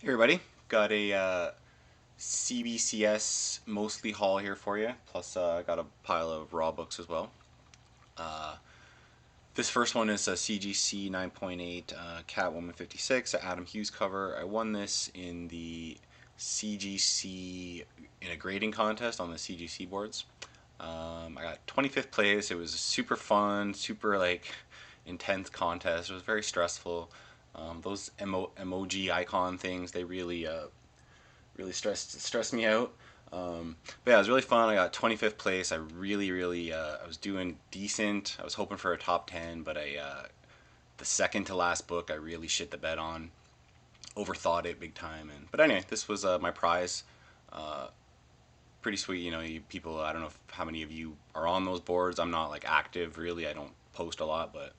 Hey everybody, got a CBCS mostly haul here for you. Plus, I got a pile of raw books as well. Uh, this first one is a CGC 9.8 Catwoman 56, an Adam Hughes cover. I won this in the CGC in a grading contest on the CGC boards. I got 25th place. It was super fun, super intense contest. It was very stressful. Those emoji icon things, they really stressed me out. But yeah, it was really fun. I got 25th place. I really I was doing decent. I was hoping for a top 10, but the second to last book I really shit the bed on. Overthought it big time. But anyway, this was my prize. Pretty sweet. You know, you people. I don't know how many of you are on those boards. I'm not active really. I don't post a lot, but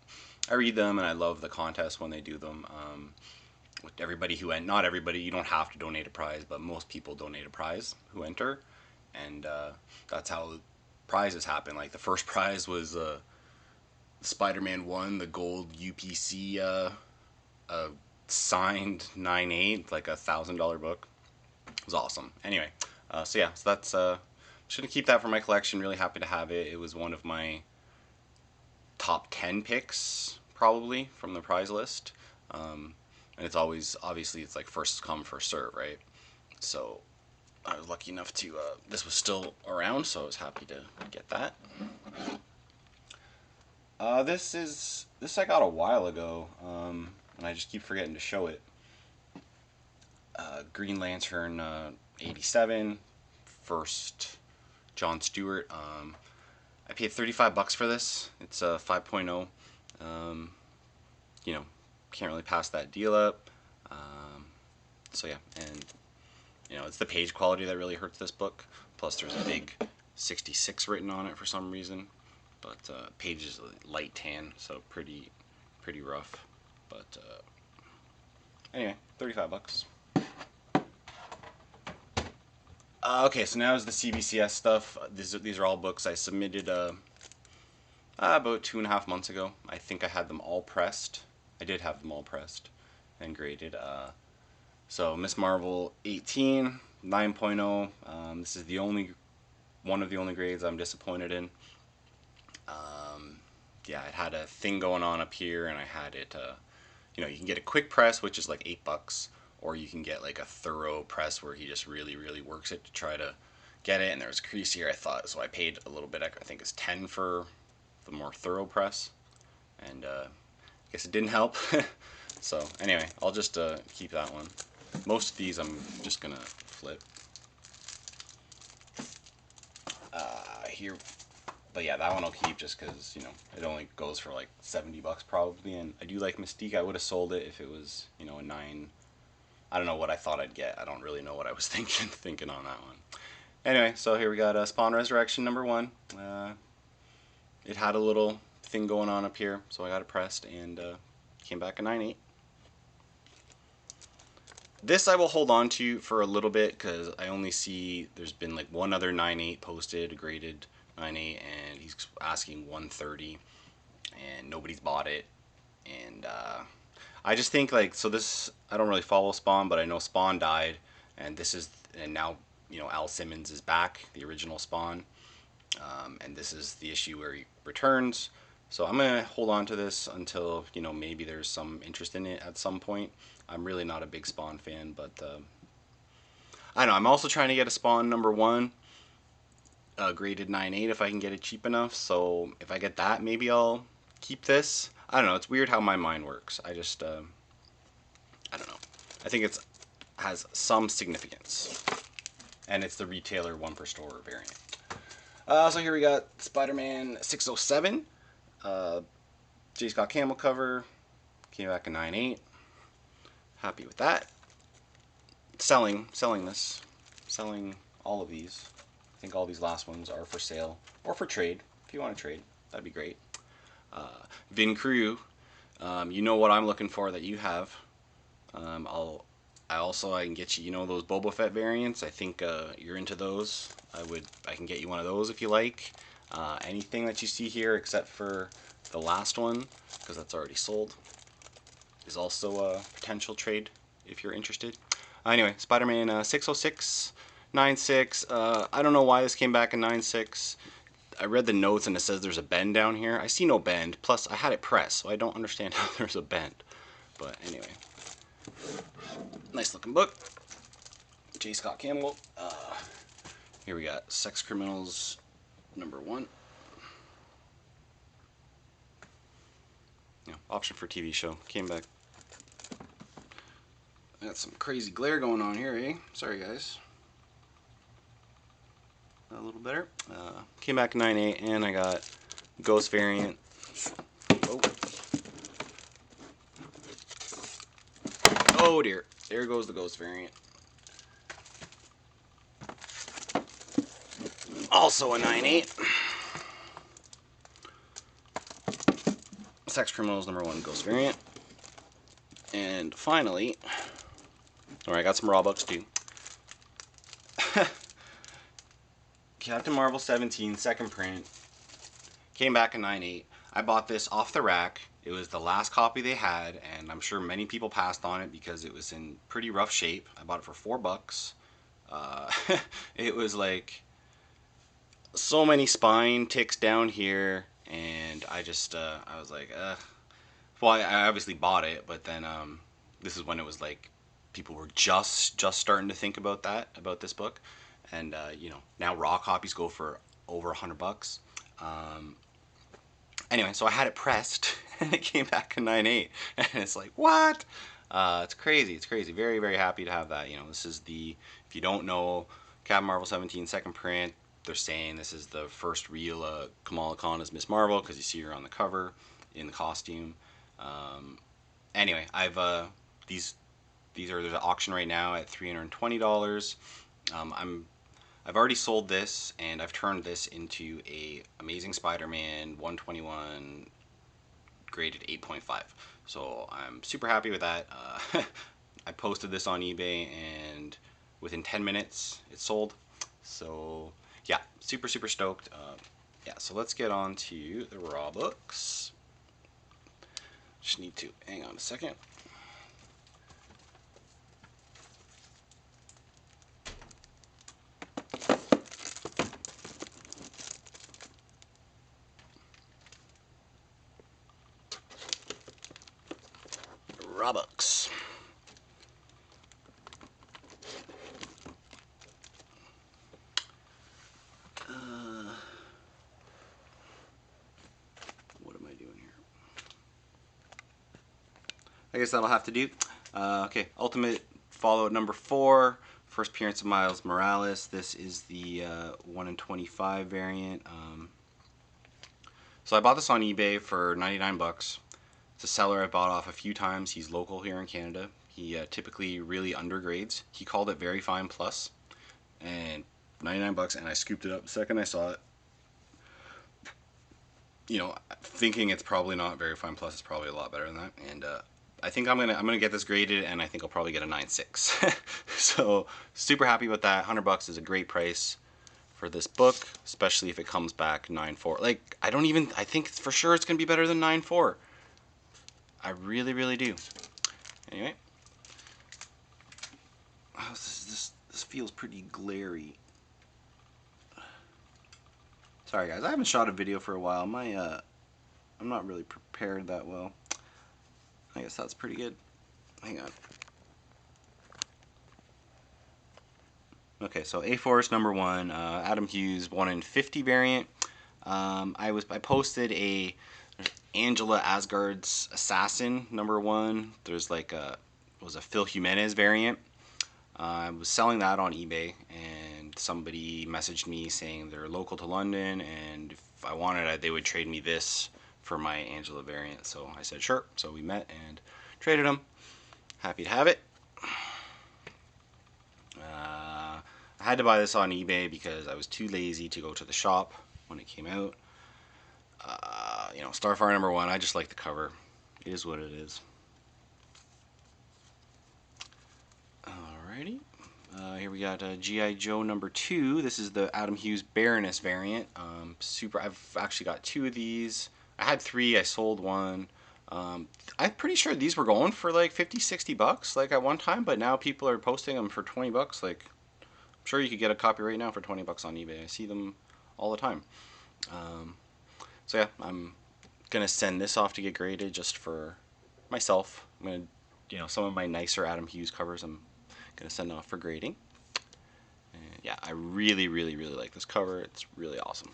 I read them and I love the contests when they do them. With everybody who not everybody, you don't have to donate a prize, but most people donate a prize who enter, and that's how prizes happen. Like the first prize was Spider-Man 1, the gold UPC signed 9.8, like $1,000 book. It was awesome. Anyway, so that's just gonna keep that for my collection. Really happy to have it. It was one of my top 10 picks probably from the prize list. And it's always, obviously, it's like first come, first serve, right? So I was lucky enough to, this was still around, so I was happy to get that. This I got a while ago, and I just keep forgetting to show it. Green Lantern 87, first John Stewart. I paid $35 for this. It's a 5.0. You know, can't really pass that deal up. So yeah, and you know, it's the page quality that really hurts this book. Plus, there's a big 66 written on it for some reason. But page is light tan, so pretty rough. But anyway, $35. Okay, so now is the CBCS stuff. These are all books I submitted about 2.5 months ago. I think I had them all pressed. I did have them all pressed and graded. So Miss Marvel 18, 9.0. This is one of the only grades I'm disappointed in. Yeah, it had a thing going on up here, and I had it. You know, you can get a quick press, which is like $8, or you can get like a thorough press where he just really works it to try to get it. And there was a crease here, I thought, so I paid a little bit. I think it's 10 for the more thorough press, and I guess it didn't help. So anyway, I'll just keep that one. Most of these I'm just gonna flip. Here, but yeah, that one I'll keep just because, you know, it only goes for like $70 probably, and I do like Mystique. I would have sold it if it was, you know, a 9. I don't know what I thought I'd get. I don't really know what I was thinking on that one. Anyway, so here we got Spawn Resurrection #1. It had a little thing going on up here, so I got it pressed and came back a 9.8. This I will hold on to for a little bit because I only see there's been like one other 9.8 posted, a graded 9.8, and he's asking 130, and nobody's bought it. And I just think so this, I don't really follow Spawn, but I know Spawn died, and now, you know, Al Simmons is back, the original Spawn, and this is the issue where he returns. So I'm gonna hold on to this until, you know, maybe there's some interest in it at some point. I'm really not a big Spawn fan, but I don't know. I'm also trying to get a Spawn #1, graded 9.8 if I can get it cheap enough. So if I get that, maybe I'll keep this. I don't know. It's weird how my mind works. I just I don't know. I think it has some significance, and it's the retailer 1 per store variant. So here we got Spider-Man 607. J. Scott Campbell cover. Came back a 9.8. Happy with that. Selling all of these. I think all these last ones are for sale or for trade. If you want to trade, that'd be great. Vin Crew, you know what I'm looking for that you have. I can get you, you know, those Boba Fett variants. I think you're into those. I can get you one of those if you like. Anything that you see here except for the last one, because that's already sold, is also a potential trade if you're interested. Anyway, Spider-Man 606, 96. I don't know why this came back in 96. I read the notes and it says there's a bend down here. I see no bend. Plus, I had it pressed, so I don't understand how there's a bend. But anyway, nice looking book. J. Scott Campbell. Here we got Sex Criminals #1. Yeah, option for TV show. Came back. Got some crazy glare going on here, eh? Sorry, guys. A little better. Came back in 98, and I got Ghost variant. Oh. Oh dear. There goes the Ghost variant. Also a 98. Sex Criminals #1 Ghost variant. And finally, I got some raw books too. Captain Marvel 17, second print. Came back in 98. I bought this off the rack. It was the last copy they had, and I'm sure many people passed on it because it was in pretty rough shape. I bought it for $4. It was like so many spine ticks down here, and I just I was like, well, I obviously bought it, but then this is when it was like people were just starting to think about this book, and you know, now raw copies go for over $100. Anyway, so I had it pressed, and it came back in 98, and it's like, what? It's crazy. It's crazy. Very, very happy to have that. You know, this is the, if you don't know, Captain Marvel 17 second print. They're saying this is the first real Kamala Khan as Miss Marvel, because you see her on the cover in the costume. Anyway, I've these are, there's an auction right now at $320. I've already sold this, and I've turned this into a Amazing Spider-Man 121 graded 8.5. So I'm super happy with that. I posted this on eBay, and within 10 minutes it sold. So yeah, super stoked. Yeah, so let's get on to the raw books. Just need to hang on a second. Raw books. What am I doing here? I guess that'll have to do. Okay, Ultimate Fallout #4. First appearance of Miles Morales. This is the 1 in 25 variant. So I bought this on eBay for 99 bucks. It's a seller I bought off a few times. He's local here in Canada. He typically really undergrades. He called it Very Fine Plus, and 99 bucks, and I scooped it up the second I saw it. You know, thinking it's probably not Very Fine Plus, it's probably a lot better than that. And I think I'm gonna get this graded, and I think I'll probably get a 9.6. So super happy with that. 100 bucks is a great price for this book, especially if it comes back 9.4. Like, I think for sure it's gonna be better than 9.4. I really do. Anyway, oh, this feels pretty glary. Sorry guys, I haven't shot a video for a while. I'm not really prepared that well. I guess that's pretty good. Hang on. Okay, so A-Force #1, Adam Hughes 1 in 50 variant. I posted a Angela Asgard's Assassin #1. There's like it was a Phil Jimenez variant. I was selling that on eBay, and somebody messaged me saying they're local to London, and if I wanted it, they would trade me this for my Angela variant. So I said sure. So we met and traded them. Happy to have it. I had to buy this on eBay because I was too lazy to go to the shop when it came out. You know, Starfire #1, I just like the cover. It is what it is. Alrighty. Here we got G.I. Joe #2. This is the Adam Hughes Baroness variant. I've actually got 2 of these. I had 3, I sold 1. I'm pretty sure these were going for like 50, 60 bucks like at one time, but now people are posting them for 20 bucks. Like, I'm sure you could get a copy right now for 20 bucks on eBay. I see them all the time. So yeah, I'm gonna send this off to get graded just for myself. I'm gonna, some of my nicer Adam Hughes covers I'm gonna send off for grading. And yeah, I really, really, really like this cover. It's really awesome.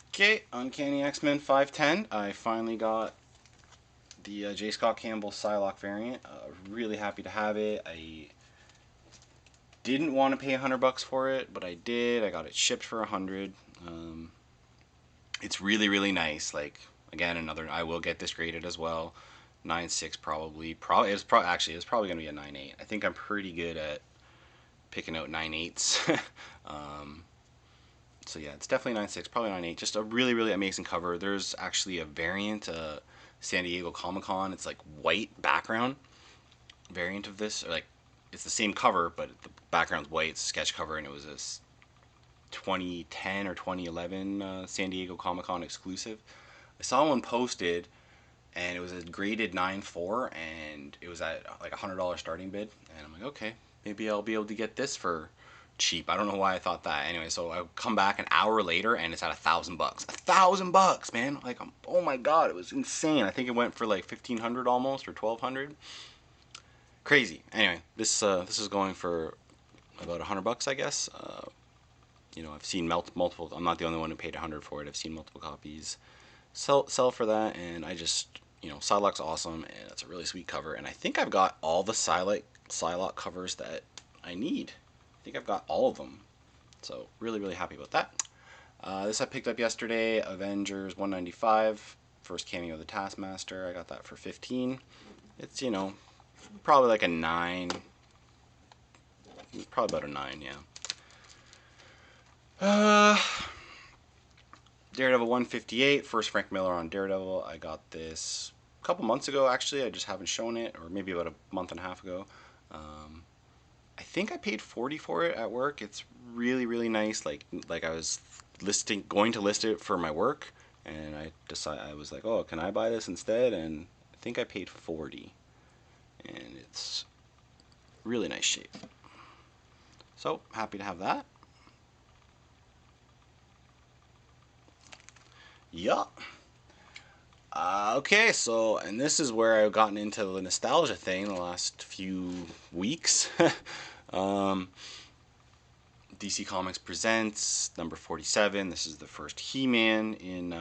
Okay, Uncanny X-Men 510. I finally got the J. Scott Campbell Psylocke variant. Really happy to have it. I didn't want to pay 100 bucks for it, but I did. I got it shipped for 100. It's really, really nice. Like, again, I will get this graded as well. 9.6 probably. Actually, it's probably gonna be a 9.8. I think I'm pretty good at picking out 9.8s. So yeah, it's definitely 9.6, probably 9.8. Just a really, really amazing cover. There's actually a variant, San Diego Comic-Con. It's like white background variant of this. Or like, it's the same cover, but the background's white. It's a sketch cover, and it was a 2010 or 2011 San Diego Comic-Con exclusive. I saw one posted, and it was a graded 9.4, and it was at like $100 starting bid. And I'm like, okay, maybe I'll be able to get this for cheap. I don't know why I thought that. Anyway, so I come back an hour later and it's at $1,000. $1,000, man! Like, oh my god, it was insane. I think it went for like 1,500 almost, or 1,200. Crazy. Anyway, this is going for about $100, I guess. I've seen multiple. I'm not the only one who paid 100 for it. I've seen multiple copies sell for that, and I just, Psylocke's awesome, and it's a really sweet cover. And I think I've got all the Psylocke covers that I need. I think I've got all of them, so really, really happy about that. This I picked up yesterday, Avengers 195, first cameo of the Taskmaster. I got that for 15. It's, probably like a 9. Probably about a 9, yeah. Daredevil 158, first Frank Miller on Daredevil. I got this a couple months ago, actually. I just haven't shown it, or maybe about a month and a half ago. I think I paid 40 for it at work. It's really, really nice. Like I was going to list it for my work, and I was like, oh, can I buy this instead? And I think I paid 40, and it's really nice shape. So happy to have that. Yup. Okay, so, and this is where I've gotten into the nostalgia thing the last few weeks. DC Comics presents number 47. This is the first He-Man in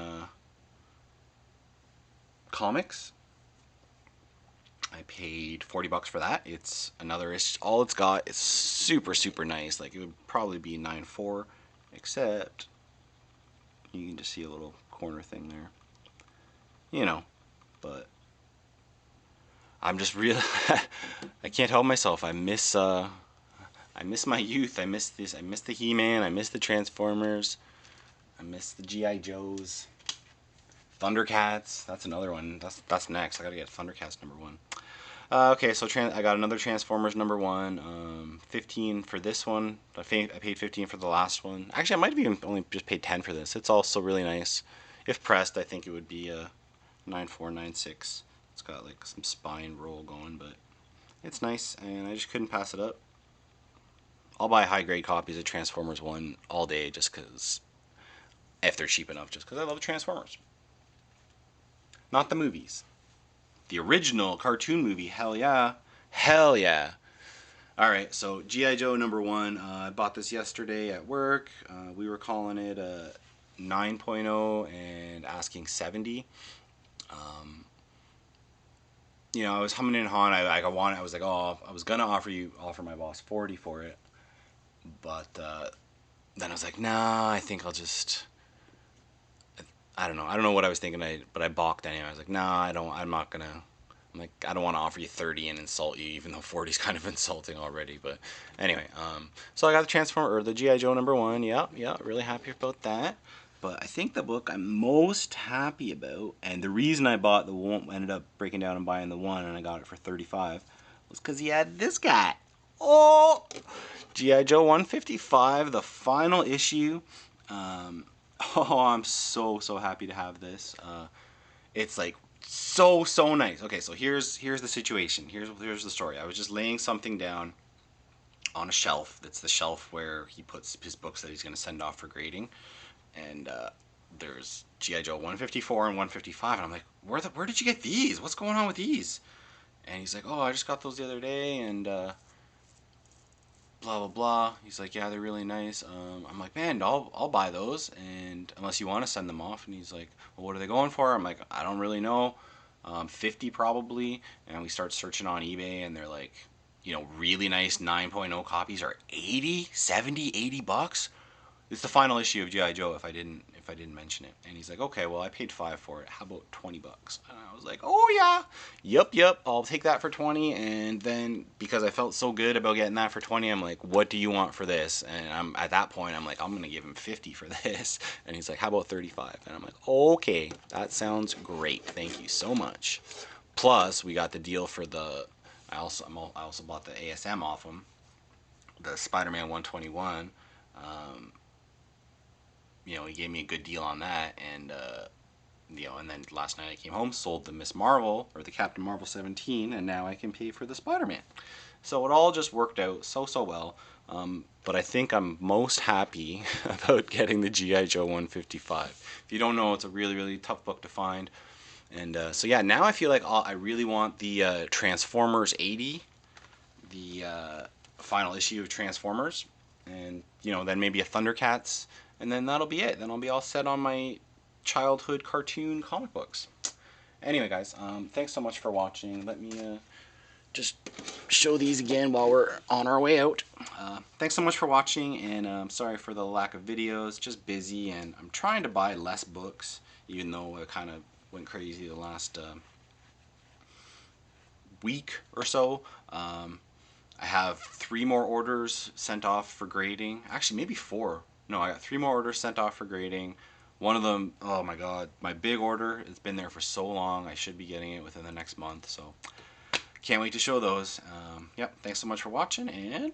comics. I paid 40 bucks for that. It's another issue. All it's got is super, super nice. Like, it would probably be 9.4, except you can just see a little corner thing there. But I'm just really I can't help myself. I miss my youth. I miss this. I miss the He-Man. I miss the Transformers. I miss the G.I. Joes. Thundercats. That's another one. That's next. I gotta get Thundercats #1. Okay, so I got another Transformers #1. 15 for this one. I paid 15 for the last one. Actually, I might have even only just paid 10 for this. It's also really nice. If pressed, I think it would be a 9.4, 9.6. It's got like some spine roll going, but it's nice, and I just couldn't pass it up. I'll buy high-grade copies of Transformers 1 all day just because, if they're cheap enough, just because I love Transformers. Not the movies. The original cartoon movie, hell yeah. Hell yeah. Alright, so G.I. Joe #1. I bought this yesterday at work. We were calling it a 9.0 and asking 70. I was humming and hawing. I was like, oh, I was gonna offer my boss 40 for it, but then I was like, nah, I think I'll just. I don't know what I was thinking. But I balked anyway. I was like, nah, I'm not gonna. I'm like, I don't want to offer you 30 and insult you, even though 40 is kind of insulting already. But anyway, so I got the G.I. Joe #1. Yeah, really happy about that. But I think the book I'm most happy about, and the reason I bought the one, ended up breaking down and buying the one, and I got it for 35, was because he had this guy. Oh, G.I. Joe 155, the final issue. Oh, I'm so happy to have this. It's like so nice. Okay, so here's the situation. Here's the story. I was just laying something down on a shelf. That's the shelf where he puts his books that he's going to send off for grading. And there's GI Joe 154 and 155, and I'm like, where did you get these? What's going on with these? And he's like, oh, I just got those the other day, and blah blah blah. He's like, yeah, they're really nice. I'm like, man, I'll buy those, and unless you want to send them off. And he's like, well, what are they going for? I'm like, I don't really know. 50 probably. And we start searching on eBay, and they're like, really nice 9.0 copies are 80, 70, 80 bucks. It's the final issue of GI Joe. If I didn't mention it, and he's like, okay, well, I paid $5 for it. How about $20? And I was like, oh yeah, yep, I'll take that for 20. And then because I felt so good about getting that for 20, I'm like, what do you want for this? And I'm at that point, I'm like, I'm gonna give him 50 for this. And he's like, how about 35? And I'm like, okay, that sounds great. Thank you so much. Plus, we got the deal for the. I also bought the ASM off him, the Spider-Man 121. He gave me a good deal on that, and and then last night I came home, sold the Miss Marvel or the Captain Marvel 17, and now I can pay for the Spider-Man. So it all just worked out so well. But I think I'm most happy about getting the GI Joe 155. If you don't know, it's a really tough book to find, and so yeah, now I feel like I really want the Transformers 80, the final issue of Transformers, and then maybe a Thundercats, and then that'll be it. Then I'll be all set on my childhood cartoon comic books. Anyway, guys, thanks so much for watching. Let me just show these again while we're on our way out. Thanks so much for watching, and I'm sorry for the lack of videos. Just busy, and I'm trying to buy less books, even though I kind of went crazy the last week or so. I have 3 more orders sent off for grading. Actually, maybe 4. No, I got 3 more orders sent off for grading. One of them, oh my god, my big order, it's been there for so long. I should be getting it within the next month, so can't wait to show those. Yep, thanks so much for watching, and